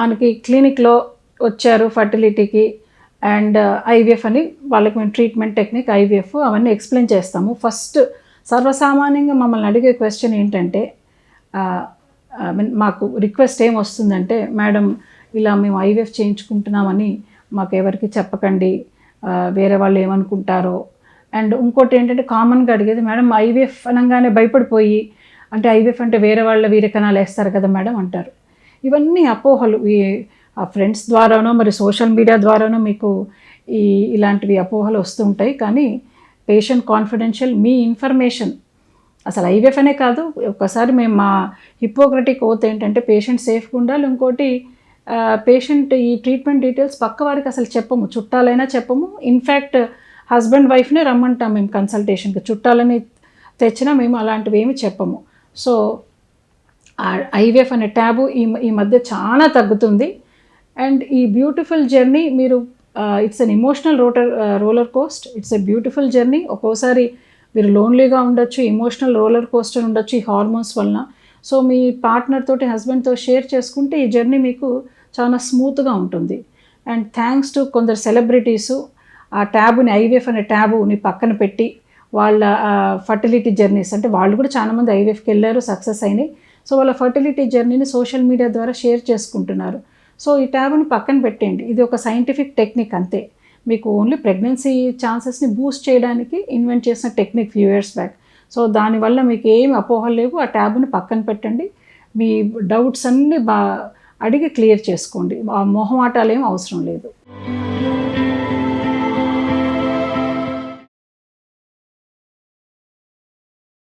మనకి క్లినిక్లో వచ్చారు ఫర్టిలిటీకి and IVF అని వాళ్ళకి మేము ట్రీట్మెంట్ టెక్నిక్ ఐవీఎఫ్ అవన్నీ ఎక్స్ప్లెయిన్ చేస్తాము. ఫస్ట్ సర్వసామాన్యంగా మమ్మల్ని అడిగే క్వశ్చన్ ఏంటంటే మాకు రిక్వెస్ట్ ఏం వస్తుందంటే, మేడం ఇలా మేము ఐవీఎఫ్ చేయించుకుంటున్నామని మాకు ఎవరికి చెప్పకండి, వేరే వాళ్ళు ఏమనుకుంటారో. అండ్ ఇంకోటి ఏంటంటే కామన్గా అడిగేది, మేడం ఐవీఎఫ్ అనగానే భయపడిపోయి, అంటే ఐవీఎఫ్ అంటే వేరే వాళ్ళ వీరకణాలు వేస్తారు కదా మేడం అంటారు. ఇవన్నీ అపోహలు. ఆ ఫ్రెండ్స్ ద్వారానో మరి సోషల్ మీడియా ద్వారానో మీకు ఇలాంటివి అపోహలు వస్తుంటాయి. కానీ పేషెంట్ కాన్ఫిడెన్షియల్ మీ ఇన్ఫర్మేషన్ అసలు ఐవీఎఫ్ అనే కాదు. ఒకసారి మేము మా హిప్పోక్రటిక్ ఓత్ ఏంటంటే పేషెంట్ సేఫ్గా ఉండాలి. ఇంకోటి పేషెంట్ ఈ ట్రీట్మెంట్ డీటెయిల్స్ పక్క వారికి అసలు చెప్పము, చుట్టాలైనా చెప్పము. ఇన్ఫ్యాక్ట్ హస్బెండ్ వైఫ్నే రమ్మంటాం మేము కన్సల్టేషన్కి, చుట్టాలని తెచ్చినా మేము అలాంటివి ఏమి చెప్పము. సో ఐవీఎఫ్ అనే ట్యాబు ఈ మధ్య చాలా తగ్గుతుంది. అండ్ ఈ బ్యూటిఫుల్ జర్నీ మీరు it's an emotional roller Coast, it's a beautiful journey. ఒక్కోసారి మీరు లోన్లీగా ఉండొచ్చు, ఎమోషనల్ రోలర్ కోస్టర్ ఉండొచ్చు ఈ హార్మోన్స్ వలన. సో మీ పార్ట్నర్ తోటి హస్బెండ్తో షేర్ చేసుకుంటే ఈ జర్నీ మీకు చాలా స్మూత్గా ఉంటుంది. అండ్ థ్యాంక్స్ టు కొందరు సెలబ్రిటీసు ఆ ట్యాబుని, ఐవీఎఫ్ అనే ట్యాబుని పక్కన పెట్టి వాళ్ళ ఫర్టిలిటీ జర్నీస్, అంటే వాళ్ళు కూడా చాలామంది ఐవీఎఫ్కి వెళ్ళారు, సక్సెస్ అయినాయి. సో వాళ్ళ ఫర్టిలిటీ జర్నీని సోషల్ మీడియా ద్వారా షేర్ చేసుకుంటున్నారు. సో ఈ ట్యాబ్ని పక్కన పెట్టేయండి. ఇది ఒక సైంటిఫిక్ టెక్నిక్ అంతే. మీకు ఓన్లీ ప్రెగ్నెన్సీ ఛాన్సెస్ని బూస్ట్ చేయడానికి ఇన్వెంట్ చేసిన technique few years back. So దానివల్ల మీకు ఏమి అపోహలు లేవు. ఆ ట్యాబ్ని పక్కన పెట్టండి. మీ డౌట్స్ అన్నీ అడిగి క్లియర్ చేసుకోండి. ఆ మొహమాటాలు ఏం అవసరం లేదు.